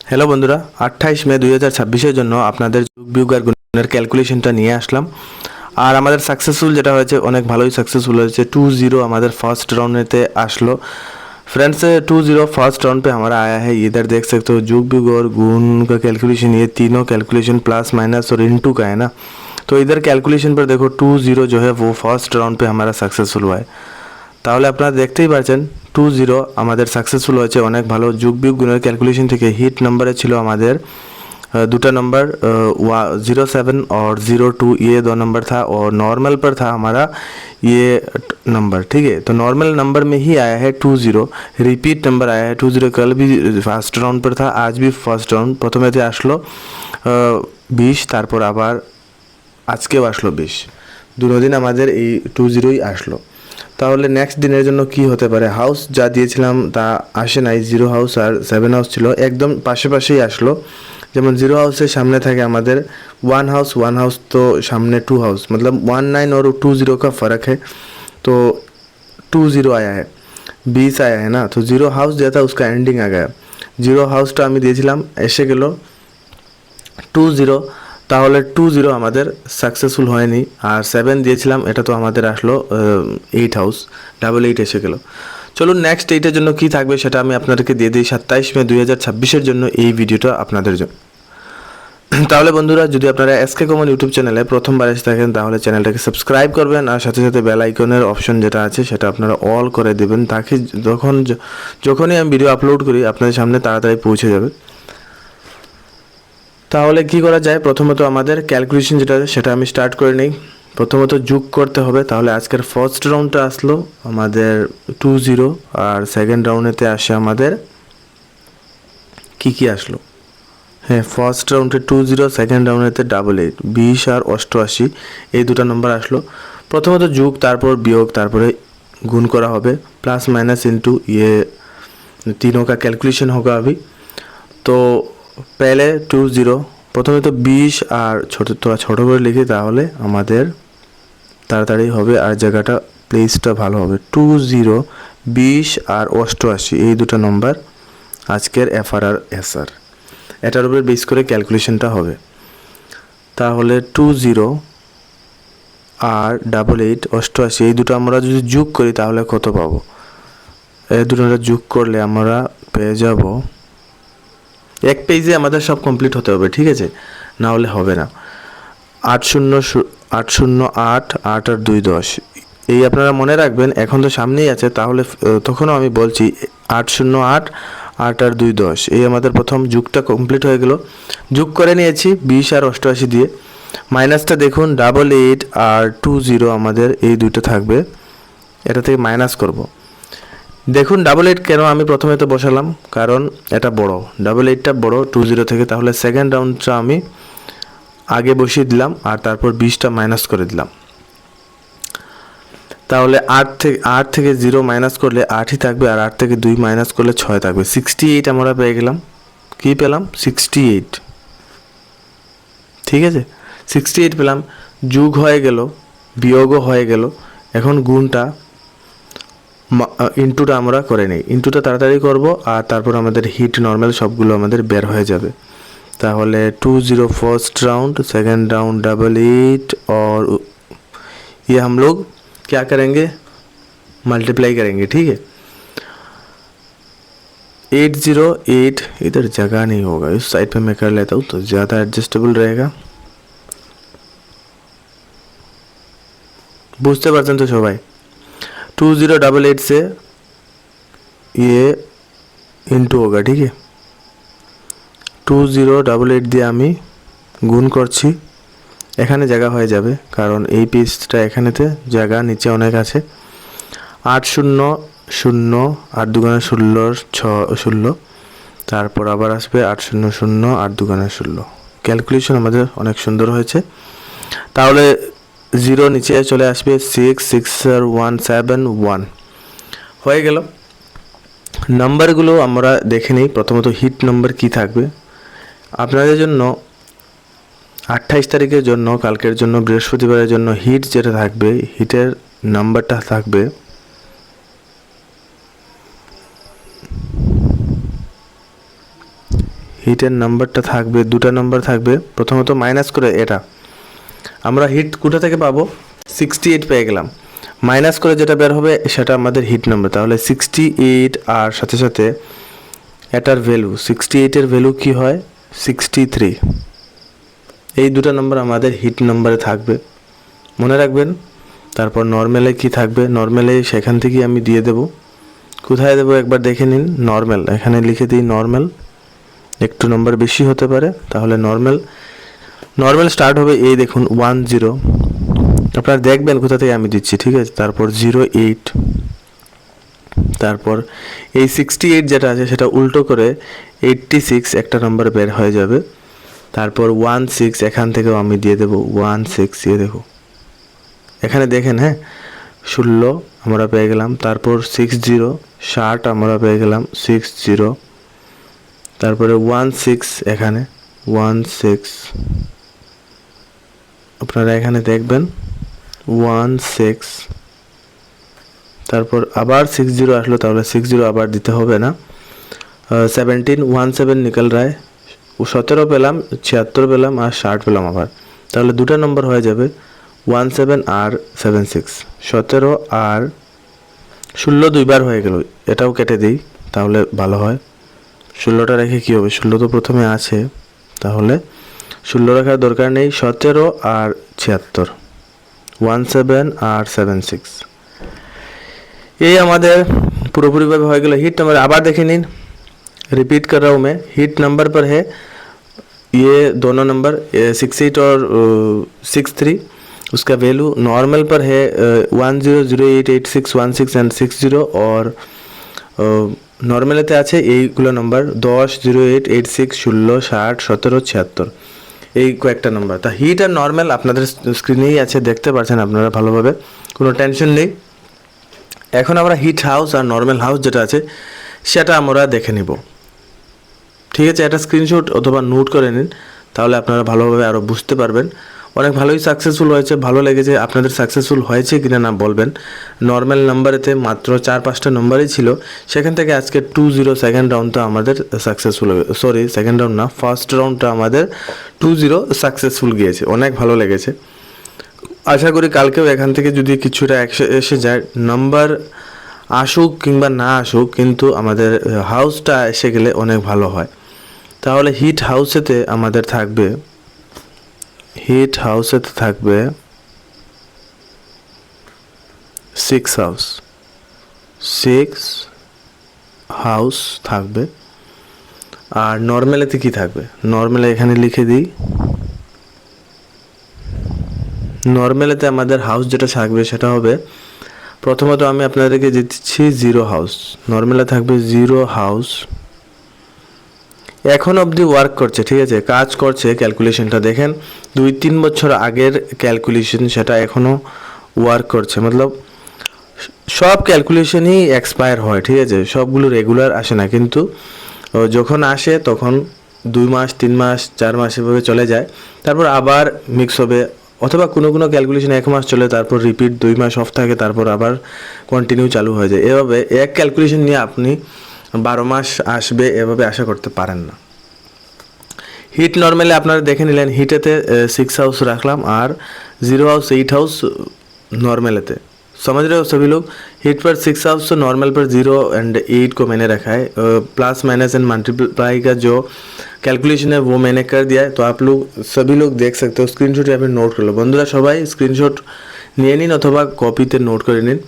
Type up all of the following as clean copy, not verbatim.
Hello বন্ধুরা, 28 মে 2026-এর জন্য আপনাদের যোগ বিয়োগ আর গুণনের ক্যালকুলেশনটা নিয়ে আসলাম। আর আমাদের সাকসেসফুল যেটা হয়েছে, অনেক ভালোই সাকসেসফুল হয়েছে। 2-0 আমাদের फर्स्ट राउंड में आसलो। फ्रेंड्स 2-0 फर्स्ट राउंड पे हमारा आया है। इधर देख सकते हो जोग बियोग और गुण का कैलकुलेशन, ये तीनों कैलकुलेशन प्लस माइनस और इनटू का है ना। तो इधर कैलकुलेशन पर देखो 2-0 जो है वो फर्स्ट राउंड पे हमारा सक्सेसफुल हुआ है। তাহলে আপনারা দেখতেই পাচ্ছেন 2-0 আমাদের সাকসেসফুল হয়েছে, অনেক ভালো। যোগ বিয়োগ গুণের ক্যালকুলেশন থেকে হিট নম্বরে ছিল আমাদের दूटा नंबर 07 और 02, ये 2 नंबर था। और नॉर्मल पर था हमारा ये नंबर, ठीक है। तो नॉर्मल नंबर में ही आया है 2-0। रिपीट नंबर आया है 2-0। कल भी फर्स्ट राउंड पर था, आज भी फर्स्ट राउंड। प्रथमेते आसलो 20, तारपर आबार आजकेও আসলো 20। দুটো দিন আমাদের এই 2-0ই আসলো। তাহলে নেক্সট দিনের জন্য কি হতে পারে? হাউস যা দিয়েছিলাম তা আসে নাই, 0 হাউস আর 7 হাউস ছিল, একদম পাশাপাশিই আসলো। যেমন 0 হাউসের সামনে থাকে আমাদের 1 हाउस, तो सामने 2 हाउस, मतलब 19 और 20 का फ़र्क है। तो 20 आया है, 20 आया है ना। तो 0 हाउस जो था उसका एंडिंग आ गया। 0 हाउसটা আমি দিয়েছিলাম, এসে গেল 2-0। তাহলে 2-0 আমাদের সাকসেসফুল হয়নি। আর 7 দিয়েছিলাম, এটা তো আমাদের আসলো 8 হাউস, 88 এসে গেল। চলুন নেক্সট এইটার জন্য কি থাকবে সেটা আমি আপনাদেরকে দিয়ে দিই 27 মে 2026-এর জন্য এই ভিডিওটা আপনাদের জন্য। তাহলে বন্ধুরা, যদি আপনারা এসকে কমন ইউটিউব চ্যানেলে প্রথমবার এসে থাকেন তাহলে চ্যানেলটাকে সাবস্ক্রাইব করবেন, আর সাথে সাথে বেল আইকনের অপশন যেটা আছে সেটা আপনারা অল করে দেবেন, তাকে যখনই আমি ভিডিও আপলোড করি আপনাদের সামনে তাড়াতাড়ি পৌঁছে যাবে। তাহলে কি করা যায়? প্রথমত আমাদের ক্যালকুলেশন যেটা সেটা আমি স্টার্ট করে নেই। প্রথমত যোগ করতে হবে। তাহলে আজকের ফার্স্ট রাউন্ডটা আসলো আমাদের 2-0, আর সেকেন্ড রাউন্ডেতে আসে আমাদের কি আসলো? হ্যাঁ, ফার্স্ট রাউন্ডে 2-0, সেকেন্ড রাউন্ডেতে 88, 20 আর 88, এই দুটো নম্বর আসলো। প্রথমত যোগ, তারপর বিয়োগ, তারপরে गुण करा হবে, प्लस माइनस इंटू, ये तीनों का कैलकुलेशन होगा अभी। तो पहले 2-0 প্রথমে তো 20 আর ছোট করে লিখি, তাহলে আমাদের তাড়াতাড়ি হবে আর জায়গাটা প্লেসটা ভালো হবে। 2-0, 20 আর 88, এই দুটো নম্বর আজকের এফআর আর এসআর, এটার উপর বেস করে ক্যালকুলেশনটা হবে। তাহলে 2-0 আর 88, 88, এই দুটো আমরা যদি যোগ করি তাহলে কত পাবো? এই দুটো যোগ করলে আমরা পেয়ে যাব, এক পেজে আমাদের সব কমপ্লিট হতে হবে, ঠিক আছে, না হলে হবে না। 808 আর 2 10, এই আপনারা মনে রাখবেন, এখন তো সামনেই আছে, তাহলে তখনও আমি বলছি 808 আর 2 10, এই আমাদের প্রথম যোগটা কমপ্লিট হয়ে গেল। যোগ করে নিয়েছি 20 আর 88 দিয়ে। মাইনাসটা দেখুন 88 আর 20 আমাদের এই দুটো থাকবে, এটা থেকে মাইনাস করব। দেখুন 88 কেন আমি প্রথমে তো বসালাম, কারণ এটা বড়, 88টা বড় 20 থেকে। তাহলে সেকেন্ড রাউন্ডটা আমি আগে বসিয়ে দিলাম আর তারপর 20টা মাইনাস করে দিলাম। তাহলে 8 থেকে 0 মাইনাস করলে 8ই থাকবে, আর 8 থেকে 2 মাইনাস করলে 6 থাকবে। 68 আমরা পেয়ে গেলাম। কি পেলাম? 68, ঠিক আছে, 68 পেলাম। যোগ হয়ে গেল, বিয়োগও হয়ে গেল। এখন গুণটা ইনটুটা আমরা করে নিই, ইনটুটা তাড়াতাড়ি করব, আর তারপর আমাদের হিট নর্মাল সবগুলো আমাদের বের হয়ে যাবে। তাহলে 2-0 फर्स्ट राउंड, सेकेंड राउंड 88, और ये हम लोग क्या करेंगे? मल्टीप्लाई करेंगे, ठीक है। 808, इधर जगह नहीं होगा, इस साइड पे मैं कर लेता हूँ तो ज़्यादा एडजस्टेबल रहेगा। বুঝতে পারছেন তো সবাই? 2088 से ये इंटू होगा, ठीक है। 2088 দিয়ে আমি গুণ করছি, এখানে জায়গা হয়ে যাবে কারণ এই পিসটা এখানেতে জায়গা নিচে অনেক আছে। 800 আর 2 16, 16, তারপর আবার আসবে 800 আর 2 16। ক্যালকুলেশন আমাদের অনেক সুন্দর হয়েছে। তাহলে 0 নিচে চলে আসবে, 6 আর 1 7 1 হয়ে গেল। নাম্বারগুলো আমরা দেখে নিই। প্রথমত হিট নাম্বার কি থাকবে আপনাদের জন্য? 28 তারিখের জন্য, কালকের জন্য, বৃহস্পতিবারের জন্য হিট যেটা থাকবে, হিটের নাম্বারটা থাকবে হিটের নাম্বারটা থাকবে, দুটা নাম্বার থাকবে। প্রথমত মাইনাস করে এটা আমরা হিট কোথা থেকে পাবো, 68 পেয়ে গেলাম। মাইনাস করে যেটা বের হবে সেটা আমাদের হিট নাম্বার। তাহলে 68 আর সাথে সাথে এটার ভ্যালু 68-এর ভ্যালু কি হয় 63। এই দুটো নাম্বার আমাদের হিট নাম্বারে থাকবে, মনে রাখবেন। তারপর নর্মালে কি থাকবে, নর্মালে সেখান থেকেই আমি দিয়ে দেব। কোথায় দেবো একবার দেখে নিন, নর্মাল, এখানে লিখে দিই নর্মাল। একটু নাম্বার বেশি হতে পারে, তাহলে নর্মাল স্টার্ট হবে এই দেখুন 10। আপনারা দেখবেন কোথা থেকে আমি দিচ্ছি, ঠিক আছে। তারপর 08, তারপর এই 68 যেটা আছে সেটা উল্টো করে 86 একটা নাম্বার বের হয়ে যাবে। তারপর 16 এখান থেকেও আমি দিয়ে দেবো 16, দিয়ে দেখো এখানে দেখেন, হ্যাঁ 16 আমরা পেয়ে গেলাম। তারপর 60 আমরা পেয়ে গেলাম 60। তারপরে 16 এখানে 16 আপনারা এখানে দেখবেন 16। তারপর আবার 60 আসলো, তাহলে 60 আবার দিতে হবে না। 17 নিকল রায় 17 পেলাম, 76 পেলাম আর 60 পেলাম আবার। তাহলে দুটো নম্বর হয়ে যাবে 17 আর 76। 17 আর 16 দুইবার হয়ে গেল, এটাও কেটে দিই তাহলে ভালো হয়। 16টা রেখে কী হবে, 16 তো প্রথমে আছে, তাহলে 16 রাখার দরকার নেই। 17 আর 76, 17 আর 76, ये আমাদের পুরোপুরিভাবে হয়ে গেল। हिट नंबर আবার দেখে নিন, रिपीट कर रहा हूँ मैं। हिट नंबर पर है ये दोनों नंबर 68 और 63। उसका वैल्यू नॉर्मल पर है 10088616 एंड 60 और নর্মালেতে আছে এইগুলো নাম্বার 10 08 86 16 60 17 76, এই কয়েকটা নাম্বার। তা হিট আর নর্মাল আপনাদের স্ক্রিনেই আছে, দেখতে পাচ্ছেন আপনারা ভালোভাবে, কোনো টেনশন নেই। এখন আমরা হিট হাউস আর নর্মাল হাউস যেটা আছে সেটা আমরা দেখে নিব, ঠিক আছে। এটা স্ক্রিনশট অথবা নোট করে নিন, তাহলে আপনারা ভালোভাবে আরও বুঝতে পারবেন। অনেক ভালোই সাকসেসফুল হয়েছে, ভালো লেগেছে। আপনাদের সাকসেসফুল হয়েছে কিনা না বলবেন। নর্মাল নাম্বারেতে মাত্র 4-5টা নাম্বারই ছিল, সেখান থেকে আজকে 20 সেকেন্ড রাউন্ডটা আমাদের সাকসেসফুল হবে। সরি, সেকেন্ড রাউন্ড না, ফার্স্ট রাউন্ডটা আমাদের 20 সাকসেসফুল গিয়েছে, অনেক ভালো লেগেছে। আশা করি কালকেও এখান থেকে যদি কিছুটা এসে যায়, নাম্বার আসুক কিংবা না আসুক, কিন্তু আমাদের হাউসটা এসে গেলে অনেক ভালো হয়। তাহলে হিট হাউসেতে আমাদের থাকবে, হিট হাউসেতে থাকবে 6 হাউস, 6 হাউস থাকবে। আর নর্মালেতে কি থাকবে, নর্মালে এখানে লিখে দিই। নর্মালেতে আমাদের হাউস যেটা থাকবে সেটা হবে, প্রথমত আমি আপনাদেরকে দিচ্ছি 0 হাউস। নর্মালে থাকবে 0 হাউস। এখন অবধি ওয়ার্ক করছে, ঠিক আছে, কাজ করছে। ক্যালকুলেশনটা দেখেন, 2-3 বছর আগের ক্যালকুলেশন, সেটা এখনও ওয়ার্ক করছে। মতলব সব ক্যালকুলেশনই এক্সপায়ার হয়, ঠিক আছে, সবগুলো রেগুলার আসে না, কিন্তু যখন আসে তখন 2 মাস 3 মাস 4 মাস এভাবে চলে যায়, তারপর আবার মিক্স হবে। অথবা কোনো কোনো ক্যালকুলেশন 1 মাস চলে, তারপর রিপিট 2 মাস অফ থাকে, তারপর আবার কন্টিনিউ চালু হয়ে যায়। এভাবে এক ক্যালকুলেশন নিয়ে আপনি 12 মাস আসবে এভাবে আশা করতে পারেন না। হিট নর্মালে আপনারা দেখে নিলেন, হিটেতে 6 हाउस रखलाम और 0 हाउस 8 हाउस नॉर्मलेते। समझ रहे हो सभी लोग। हिट पर 6 हाउस तो नॉर्मल पर 0 एंड 8 को मैंने रखा है। प्लस माइनस एंड मल्टीप्लाई का जो कैलकुलेशन है वो मैंने कर दिया है, तो आप लोग सभी लोग देख सकते हो। स्क्रीनशॉट या फिर नोट कर लो बंधुरा, सबाई स्क्रीनशॉट নিয়ে নিন অথবা কপিতে নোট করে নিন।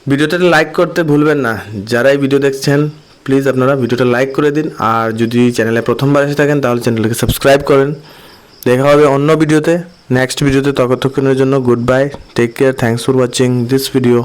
ভিডিওটা লাইক করতে ভুলবেন না, যারা এই ভিডিও দেখছেন প্লিজ আপনারা ভিডিওটা লাইক করে দিন। আর যদি চ্যানেলে প্রথমবার এসে থাকেন তাহলে চ্যানেলটাকে সাবস্ক্রাইব করেন। দেখা হবে অন্য ভিডিওতে, নেক্সট ভিডিওতে। ততক্ষণের জন্য good bye, take care, thanks for watching this video.